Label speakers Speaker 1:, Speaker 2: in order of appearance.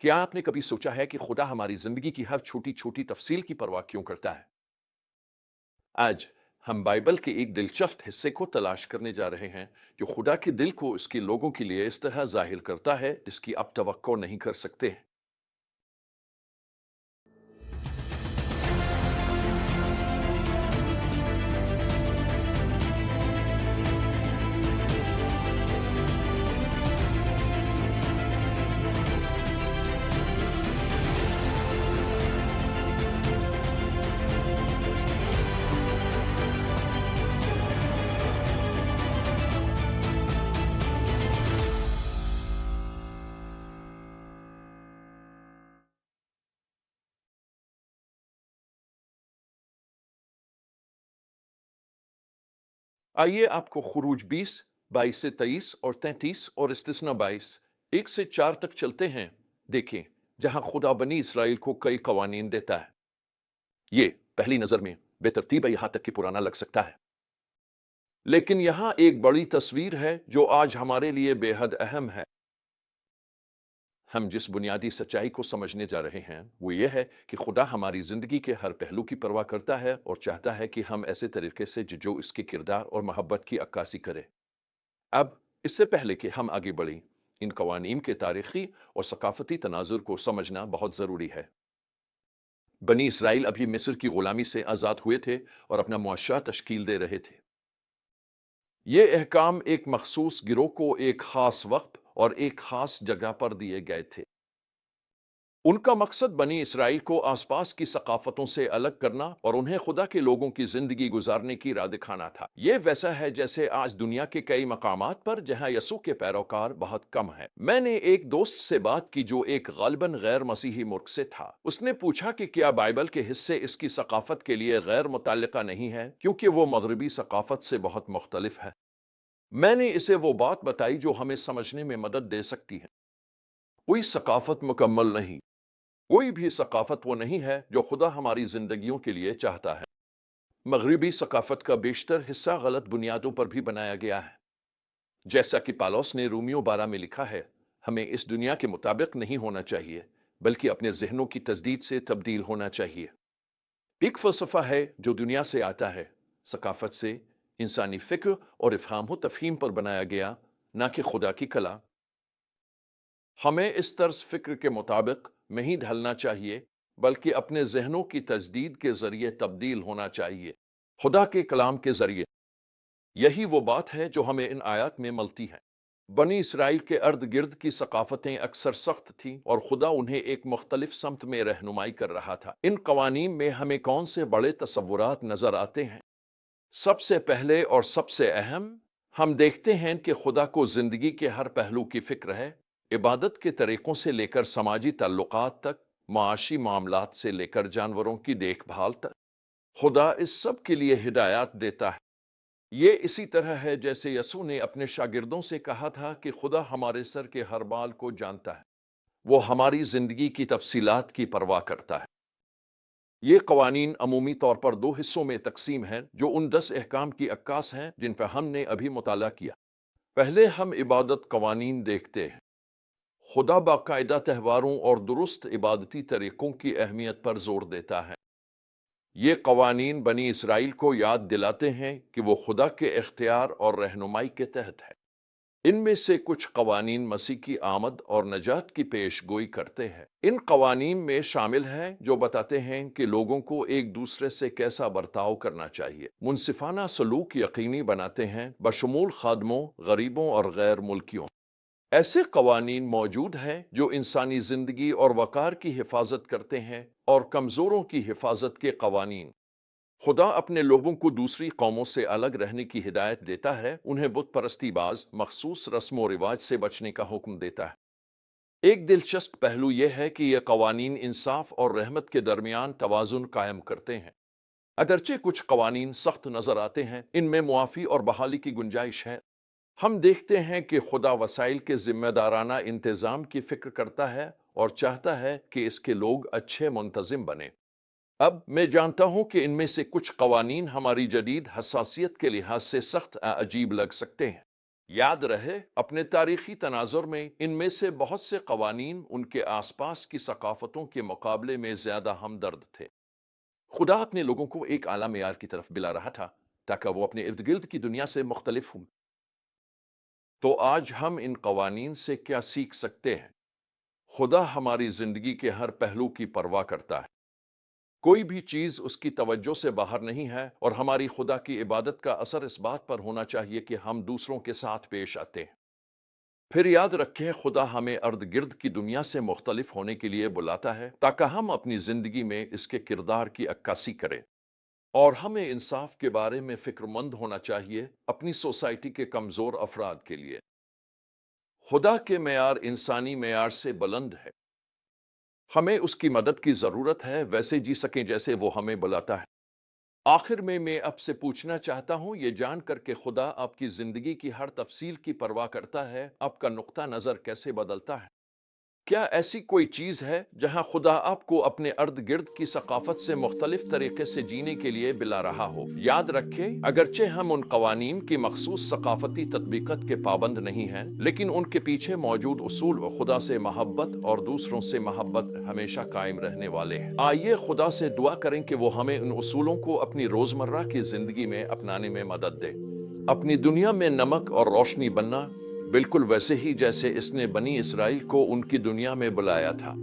Speaker 1: क्या आपने कभी सोचा है कि खुदा हमारी जिंदगी की हर छोटी छोटी तफसील की परवाह क्यों करता है? आज हम बाइबल के एक दिलचस्प हिस्से को तलाश करने जा रहे हैं जो खुदा के दिल को उसके लोगों के लिए इस तरह जाहिर करता है जिसकी आप तवक्को नहीं कर सकते हैं। आइए आपको खुरूज 20, 22 से 23 और 33 और इस्तिस्ना 22, 1 से 4 तक चलते हैं। देखें, जहां खुदा बनी इसराइल को कई कवानीन देता है। ये पहली नजर में बेतरतीब यहां तक कि पुराना लग सकता है, लेकिन यहां एक बड़ी तस्वीर है जो आज हमारे लिए बेहद अहम है। हम जिस बुनियादी सच्चाई को समझने जा रहे हैं वो ये है कि खुदा हमारी जिंदगी के हर पहलू की परवाह करता है और चाहता है कि हम ऐसे तरीके से जो इसके किरदार और मोहब्बत की अक्कासी करें। अब इससे पहले कि हम आगे बढ़ें, इन कवानीन के तारीखी और सकाफती तनाजुर को समझना बहुत ज़रूरी है। बनी इसराइल अभी मिस्र की गुलामी से आज़ाद हुए थे और अपना मुआशरा तश्कील दे रहे थे। ये अहकाम एक मखसूस गिरोह को एक ख़ास वक्त और एक ख़ास जगह पर दिए गए थे। उनका मकसद बनी इसराइल को आसपास की सकाफतों से अलग करना और उन्हें खुदा के लोगों की जिंदगी गुजारने की राह दिखाना था। ये वैसा है जैसे आज दुनिया के कई मकामात पर जहां यसू के पैरोकार बहुत कम हैं। मैंने एक दोस्त से बात की जो एक गालिबन गैर मसीही मुल्क से था। उसने पूछा कि क्या बाइबल के हिस्से इसकी सकाफत के लिए गैर मुतल्लिका नहीं है क्योंकि वो मगरबी सकाफत से बहुत मुख्तलिफ है। मैंने इसे वो बात बताई जो हमें समझने में मदद दे सकती है। कोई सकाफत मुकम्मल नहीं, कोई भी सकाफत वो नहीं है जो खुदा हमारी जिंदगियों के लिए चाहता है। मगरबी सकाफत का बेशतर हिस्सा गलत बुनियादों पर भी बनाया गया है। जैसा कि पालोस ने रोमियो 12 में लिखा है, हमें इस दुनिया के मुताबिक नहीं होना चाहिए बल्कि अपने जहनों की तजदीद से तब्दील होना चाहिए। एक फलसफा है जो दुनिया से आता है, सकाफत से, इंसानी फिक्र और इफ़हाम तफहीम पर बनाया गया, ना कि खुदा की कला। हमें इस तर्ज फिक्र के मुताबिक नहीं ढलना चाहिए बल्कि अपने जहनों की तजदीद के जरिए तब्दील होना चाहिए, खुदा के कलाम के जरिए। यही वो बात है जो हमें इन आयत में मिलती है। बनी इसराइल के अर्द गिर्द की सकाफतें अक्सर सख्त थीं और खुदा उन्हें एक मुख्तलिफ समत में रहनुमाई कर रहा था। इन कवानीन में हमें कौन से बड़े तसव्वुरात नजर आते हैं? सबसे पहले और सबसे अहम, हम देखते हैं कि खुदा को जिंदगी के हर पहलू की फिक्र है, इबादत के तरीकों से लेकर समाजी ताल्लुकात तक, माशी मामलात से लेकर जानवरों की देखभाल तक। खुदा इस सब के लिए हिदायत देता है। ये इसी तरह है जैसे यसू ने अपने शागिर्दों से कहा था कि खुदा हमारे सर के हर बाल को जानता है, वो हमारी जिंदगी की तफसीलात की परवाह करता है। ये कवानीन अमूमी तौर पर दो हिस्सों में तकसीम हैं जो उन 10 अहकाम की अक्कास हैं जिन पर हमने अभी मुताला किया। पहले हम इबादत कवानीन देखते हैं। खुदा बाकायदा त्योहारों और दुरुस्त इबादती तरीकों की अहमियत पर जोर देता है। ये कवानीन बनी इसराइल को याद दिलाते हैं कि वो खुदा के इख्तियार और रहनुमाई के तहत है। इनमें से कुछ कवानीन मसीह की आमद और नजात की पेश गोई करते हैं। इन कवानीन में शामिल हैं जो बताते हैं कि लोगों को एक दूसरे से कैसा बर्ताव करना चाहिए। मुनसिफाना सलूक यकीनी बनाते हैं, बशमूल खादमों, गरीबों और गैर मुल्कियों। ऐसे कवानीन मौजूद हैं जो इंसानी जिंदगी और वकार की हिफाजत करते हैं और कमजोरों की हिफाजत के कवानीन। खुदा अपने लोगों को दूसरी कौमों से अलग रहने की हिदायत देता है, उन्हें बुत परस्तीबाज मखसूस रस्म व रिवाज से बचने का हुक्म देता है। एक दिलचस्प पहलू यह है कि यह कवानीन इंसाफ और रहमत के दरमियान तवाजुन कायम करते हैं। अगरचे कुछ कवानीन सख्त नजर आते हैं, इनमें मुआफ़ी और बहाली की गुंजाइश है। हम देखते हैं कि खुदा वसाइल के जिम्मेदाराना इंतज़ाम की फिक्र करता है और चाहता है कि इसके लोग अच्छे मुंतजिम बने। अब मैं जानता हूं कि इनमें से कुछ कवानीन हमारी जदीद हसासियत के लिहाज से सख्त अजीब लग सकते हैं, یاد رہے اپنے تاریخی تناظر میں ان میں سے بہت سے قوانین ان کے آس پاس کی ثقافتوں کے مقابلے میں زیادہ ہمدرد تھے۔ خدا اپنے لوگوں کو ایک اعلیٰ معیار کی طرف بلا رہا تھا تاکہ وہ اپنے ارد گرد کی دنیا سے مختلف ہوں۔ تو آج ہم ان قوانین سے کیا سیکھ سکتے ہیں؟ خدا ہماری زندگی کے ہر پہلو کی پرواہ کرتا ہے۔ کوئی بھی چیز اس کی توجہ سے باہر نہیں ہے، اور ہماری خدا کی عبادت کا اثر اس بات پر ہونا چاہیے کہ ہم دوسروں کے ساتھ پیش آتے ہیں۔ پھر یاد رکھیں خدا ہمیں ارد گرد کی دنیا سے مختلف ہونے کے لیے بلاتا ہے تاکہ ہم اپنی زندگی میں اس کے کردار کی عکاسی کریں، اور ہمیں انصاف کے بارے میں فکر مند ہونا چاہیے اپنی سوسائٹی کے کمزور افراد کے لیے۔ خدا کے معیار انسانی معیار سے بلند ہے۔ ہمیں اس کی مدد کی ضرورت ہے ویسے جی سکیں جیسے وہ ہمیں بلاتا ہے۔ آخر میں آپ سے پوچھنا چاہتا ہوں، یہ جان کر کہ خدا آپ کی زندگی کی ہر تفصیل کی پرواہ کرتا ہے، آپ کا نقطہ نظر کیسے بدلتا ہے؟ کیا ایسی کوئی چیز ہے جہاں خدا آپ کو اپنے ارد گرد کی ثقافت سے مختلف طریقے سے جینے کے لیے بلا رہا ہو؟ یاد رکھیں اگرچہ ہم ان قوانین کی مخصوص ثقافتی تطبیقات کے پابند نہیں ہیں، لیکن ان کے پیچھے موجود اصول و خدا سے محبت اور دوسروں سے محبت ہمیشہ قائم رہنے والے ہیں۔ آئیے خدا سے دعا کریں کہ وہ ہمیں ان اصولوں کو اپنی روزمرہ کی زندگی میں اپنانے میں مدد دے، اپنی دنیا میں نمک اور روشنی بننا، بالکل ویسے ہی جیسے اس نے بنی اسرائیل کو ان کی دنیا میں بلایا تھا۔